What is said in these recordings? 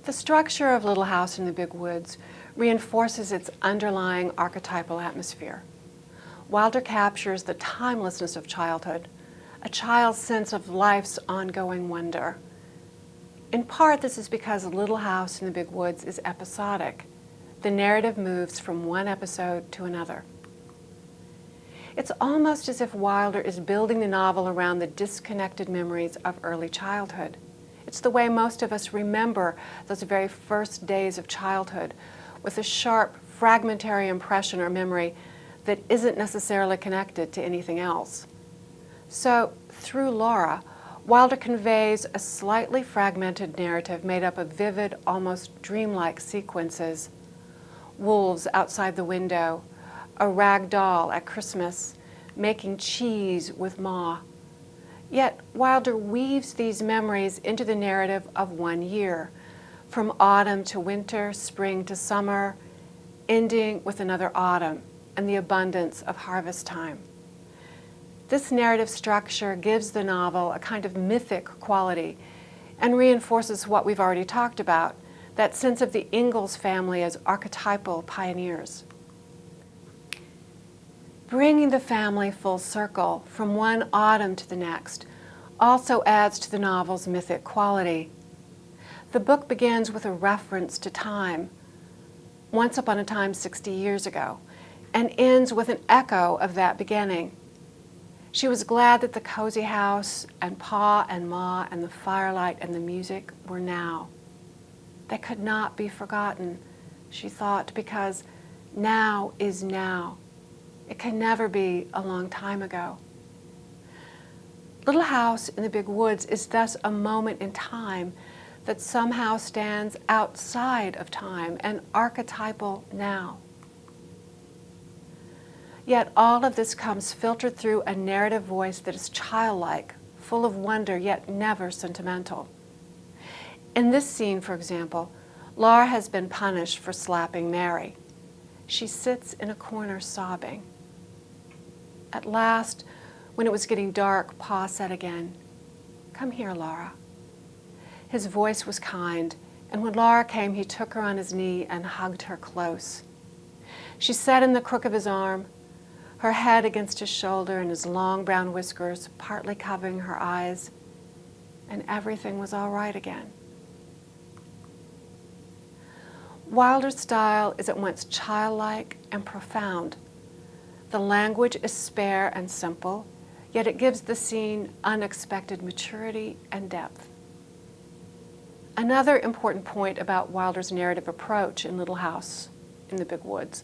The structure of Little House in the Big Woods reinforces its underlying archetypal atmosphere. Wilder captures the timelessness of childhood, a child's sense of life's ongoing wonder. In part, this is because Little House in the Big Woods is episodic. The narrative moves from one episode to another. It's almost as if Wilder is building the novel around the disconnected memories of early childhood. It's the way most of us remember those very first days of childhood, with a sharp, fragmentary impression or memory that isn't necessarily connected to anything else. So, through Laura, Wilder conveys a slightly fragmented narrative made up of vivid, almost dreamlike sequences. Wolves outside the window, a rag doll at Christmas, making cheese with Ma. Yet Wilder weaves these memories into the narrative of one year, from autumn to winter, spring to summer, ending with another autumn and the abundance of harvest time. This narrative structure gives the novel a kind of mythic quality and reinforces what we've already talked about, that sense of the Ingalls family as archetypal pioneers. Bringing the family full circle from one autumn to the next also adds to the novel's mythic quality. The book begins with a reference to time, once upon a time 60 years ago, and ends with an echo of that beginning. She was glad that the cozy house and Pa and Ma and the firelight and the music were now. They could not be forgotten, she thought, because now is now. It can never be a long time ago. Little House in the Big Woods is thus a moment in time that somehow stands outside of time, an archetypal now. Yet all of this comes filtered through a narrative voice that is childlike, full of wonder, yet never sentimental. In this scene, for example, Laura has been punished for slapping Mary. She sits in a corner sobbing. At last, when it was getting dark, Pa said again, "Come here, Laura." His voice was kind, and when Laura came, he took her on his knee and hugged her close. She sat in the crook of his arm, her head against his shoulder and his long brown whiskers partly covering her eyes, and everything was all right again. Wilder's style is at once childlike and profound. The language is spare and simple, yet it gives the scene unexpected maturity and depth. Another important point about Wilder's narrative approach in Little House in the Big Woods: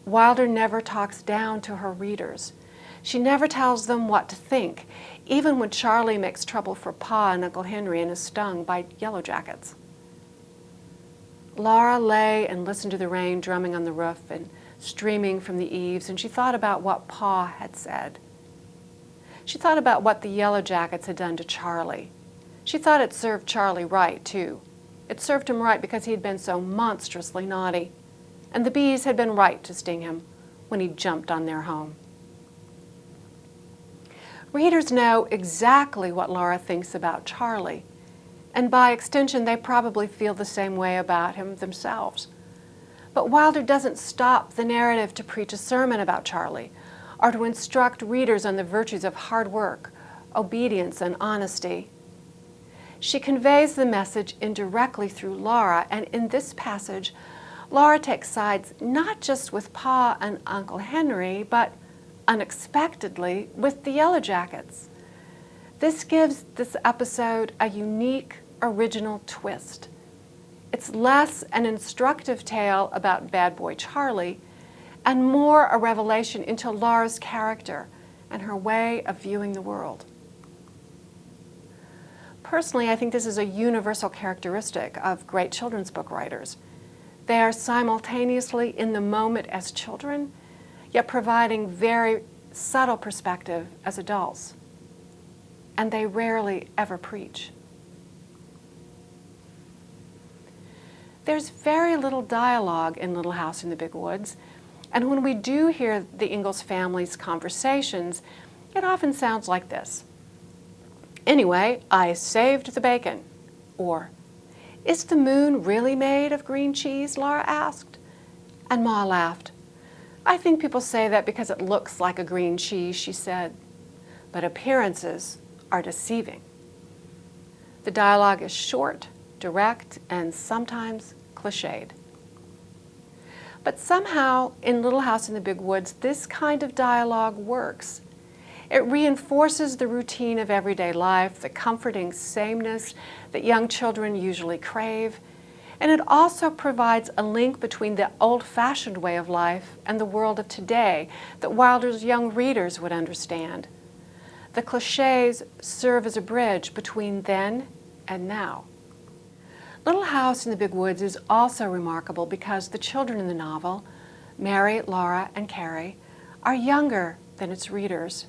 Wilder never talks down to her readers. She never tells them what to think, even when Charlie makes trouble for Pa and Uncle Henry and is stung by yellow jackets. Laura lay and listened to the rain drumming on the roof and streaming from the eaves, and she thought about what Pa had said. She thought about what the yellow jackets had done to Charlie. She thought it served Charlie right, too. It served him right because he had been so monstrously naughty, and the bees had been right to sting him when he jumped on their home. Readers know exactly what Laura thinks about Charlie, and by extension, they probably feel the same way about him themselves. But Wilder doesn't stop the narrative to preach a sermon about Charlie or to instruct readers on the virtues of hard work, obedience, and honesty. She conveys the message indirectly through Laura, and in this passage, Laura takes sides not just with Pa and Uncle Henry, but unexpectedly with the Yellow Jackets. This gives this episode a unique, original twist. It's less an instructive tale about bad boy Charlie and more a revelation into Laura's character and her way of viewing the world. Personally, I think this is a universal characteristic of great children's book writers. They are simultaneously in the moment as children, yet providing very subtle perspective as adults. And they rarely ever preach. There's very little dialogue in Little House in the Big Woods, and when we do hear the Ingalls family's conversations, it often sounds like this. "Anyway, I saved the bacon," or "Is the moon really made of green cheese?" Laura asked. And Ma laughed. "I think people say that because it looks like a green cheese," she said. "But appearances are deceiving." The dialogue is short, direct, and sometimes cliched. But somehow, in Little House in the Big Woods, this kind of dialogue works. It reinforces the routine of everyday life, the comforting sameness that young children usually crave, and it also provides a link between the old-fashioned way of life and the world of today that Wilder's young readers would understand. The clichés serve as a bridge between then and now. Little House in the Big Woods is also remarkable because the children in the novel, Mary, Laura, and Carrie, are younger than its readers.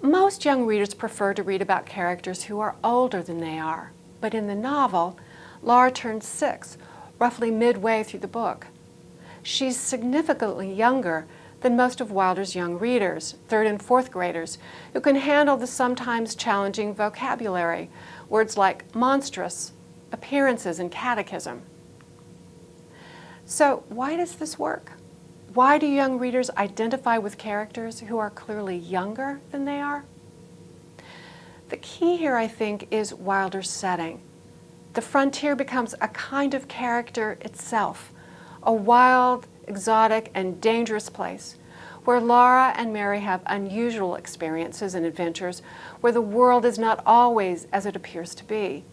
Most young readers prefer to read about characters who are older than they are, but in the novel, Laura turns 6, roughly midway through the book. She's significantly younger than most of Wilder's young readers, 3rd and 4th graders, who can handle the sometimes challenging vocabulary, words like monstrous, appearances, and catechism. So why does this work? Why do young readers identify with characters who are clearly younger than they are? The key here, I think, is Wilder's setting. The frontier becomes a kind of character itself, a wild, exotic, and dangerous place where Laura and Mary have unusual experiences and adventures, where the world is not always as it appears to be.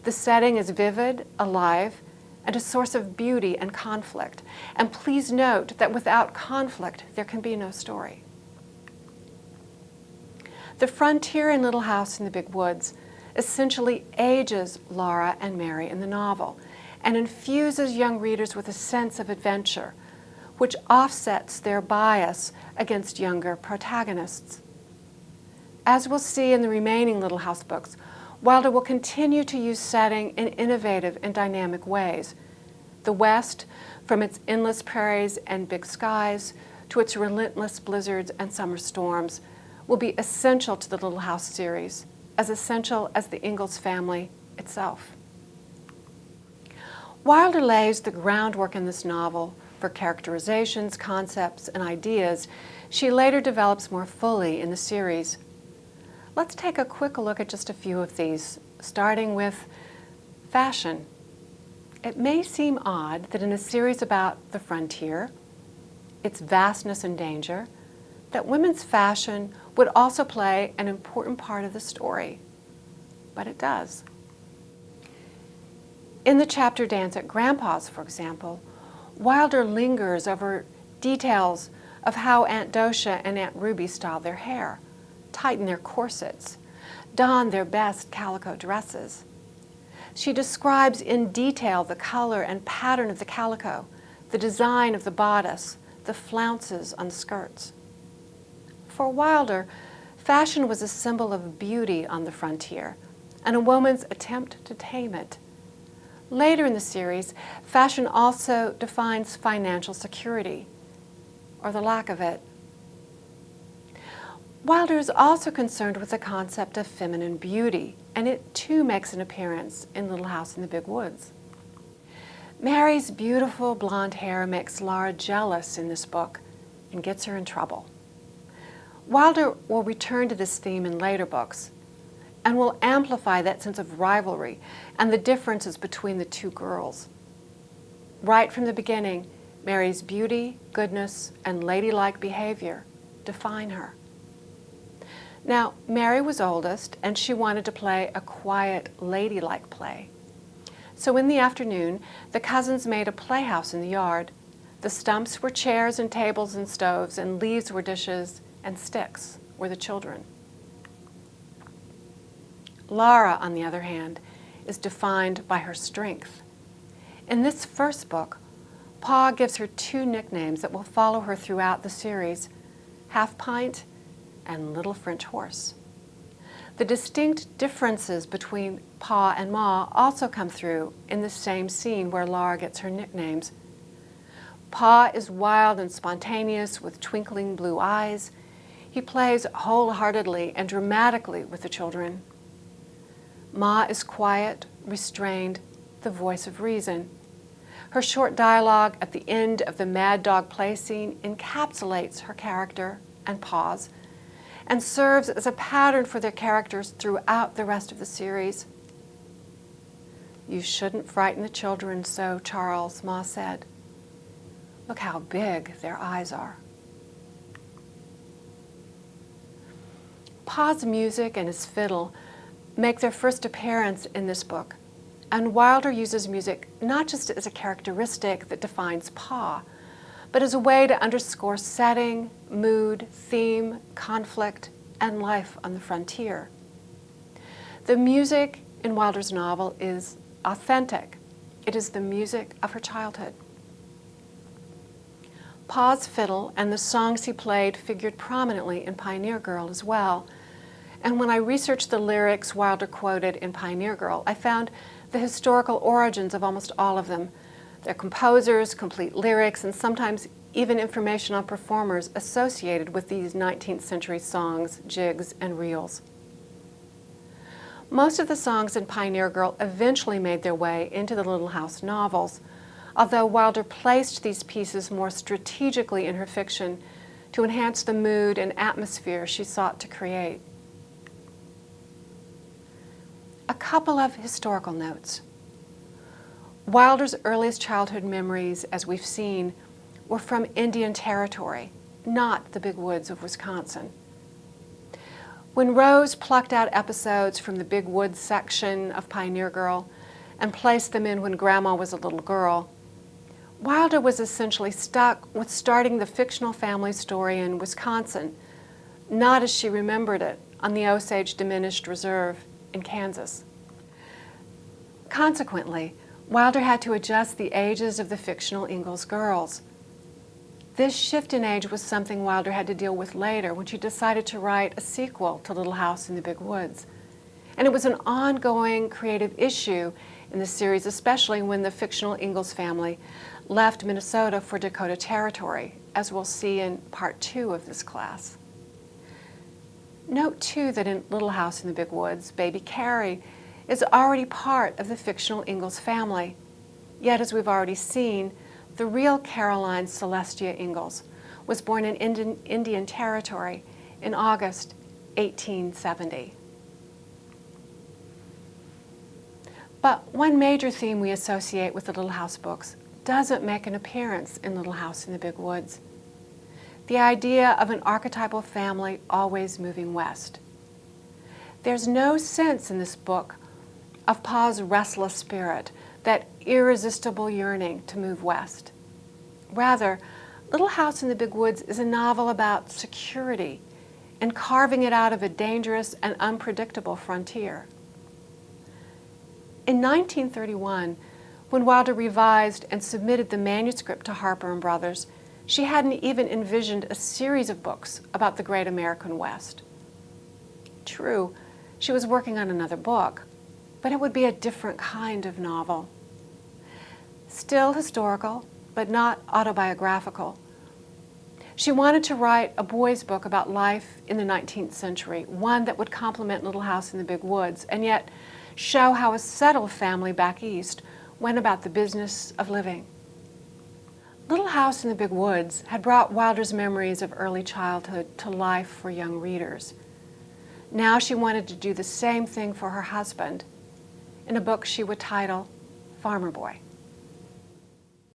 The setting is vivid, alive, and a source of beauty and conflict. And please note that without conflict, there can be no story. The frontier in Little House in the Big Woods essentially ages Laura and Mary in the novel and infuses young readers with a sense of adventure, which offsets their bias against younger protagonists. As we'll see in the remaining Little House books, Wilder will continue to use setting in innovative and dynamic ways. The West, from its endless prairies and big skies to its relentless blizzards and summer storms, will be essential to the Little House series, as essential as the Ingalls family itself. Wilder lays the groundwork in this novel for characterizations, concepts, and ideas she later develops more fully in the series. Let's take a quick look at just a few of these, starting with fashion. It may seem odd that in a series about the frontier, its vastness and danger, that women's fashion would also play an important part of the story, but it does. In the chapter Dance at Grandpa's, for example, Wilder lingers over details of how Aunt Docia and Aunt Ruby style their hair, tighten their corsets, don their best calico dresses. She describes in detail the color and pattern of the calico, the design of the bodice, the flounces on skirts. For Wilder, fashion was a symbol of beauty on the frontier and a woman's attempt to tame it. Later in the series, fashion also defines financial security, or the lack of it. Wilder is also concerned with the concept of feminine beauty, and it too makes an appearance in Little House in the Big Woods. Mary's beautiful blonde hair makes Laura jealous in this book and gets her in trouble. Wilder will return to this theme in later books and will amplify that sense of rivalry and the differences between the two girls. Right from the beginning, Mary's beauty, goodness, and ladylike behavior define her. Now, Mary was oldest, and she wanted to play a quiet, ladylike play. So in the afternoon, the cousins made a playhouse in the yard. The stumps were chairs and tables and stoves, and leaves were dishes, and sticks were the children. Laura, on the other hand, is defined by her strength. In this first book, Pa gives her 2 nicknames that will follow her throughout the series, Half Pint and Little French Horse. The distinct differences between Pa and Ma also come through in the same scene where Laura gets her nicknames. Pa is wild and spontaneous with twinkling blue eyes. He plays wholeheartedly and dramatically with the children. Ma is quiet, restrained, the voice of reason. Her short dialogue at the end of the Mad Dog play scene encapsulates her character and pause, and serves as a pattern for their characters throughout the rest of the series. "You shouldn't frighten the children so, Charles," Ma said. "Look how big their eyes are." Pa's music and his fiddle make their first appearance in this book, and Wilder uses music not just as a characteristic that defines Pa, but as a way to underscore setting, mood, theme, conflict, and life on the frontier. The music in Wilder's novel is authentic. It is the music of her childhood. Pa's fiddle and the songs he played figured prominently in Pioneer Girl as well. And when I researched the lyrics Wilder quoted in Pioneer Girl, I found the historical origins of almost all of them, their composers, complete lyrics, and sometimes even information on performers associated with these 19th century songs, jigs, and reels. Most of the songs in Pioneer Girl eventually made their way into the Little House novels, although Wilder placed these pieces more strategically in her fiction to enhance the mood and atmosphere she sought to create. A couple of historical notes. Wilder's earliest childhood memories, as we've seen, were from Indian Territory, not the big woods of Wisconsin. When Rose plucked out episodes from the Big Woods section of Pioneer Girl and placed them in when Grandma was a little girl, Wilder was essentially stuck with starting the fictional family story in Wisconsin, not as she remembered it on the Osage Diminished Reserve in Kansas. Consequently, Wilder had to adjust the ages of the fictional Ingalls girls. This shift in age was something Wilder had to deal with later when she decided to write a sequel to Little House in the Big Woods. And it was an ongoing creative issue in the series, especially when the fictional Ingalls family left Minnesota for Dakota Territory, as we'll see in part 2 of this class. Note too that in Little House in the Big Woods, baby Carrie is already part of the fictional Ingalls family. Yet, as we've already seen, the real Caroline Celestia Ingalls was born in Indian Territory in August 1870. But one major theme we associate with the Little House books doesn't make an appearance in Little House in the Big Woods: the idea of an archetypal family always moving west. There's no sense in this book of Pa's restless spirit, that irresistible yearning to move west. Rather, Little House in the Big Woods is a novel about security and carving it out of a dangerous and unpredictable frontier. In 1931, when Wilder revised and submitted the manuscript to Harper and Brothers, she hadn't even envisioned a series of books about the great American West. True, she was working on another book, but it would be a different kind of novel. Still historical, but not autobiographical. She wanted to write a boys' book about life in the 19th century, one that would complement Little House in the Big Woods, and yet show how a settled family back east went about the business of living. Little House in the Big Woods had brought Wilder's memories of early childhood to life for young readers. Now she wanted to do the same thing for her husband in a book she would title Farmer Boy.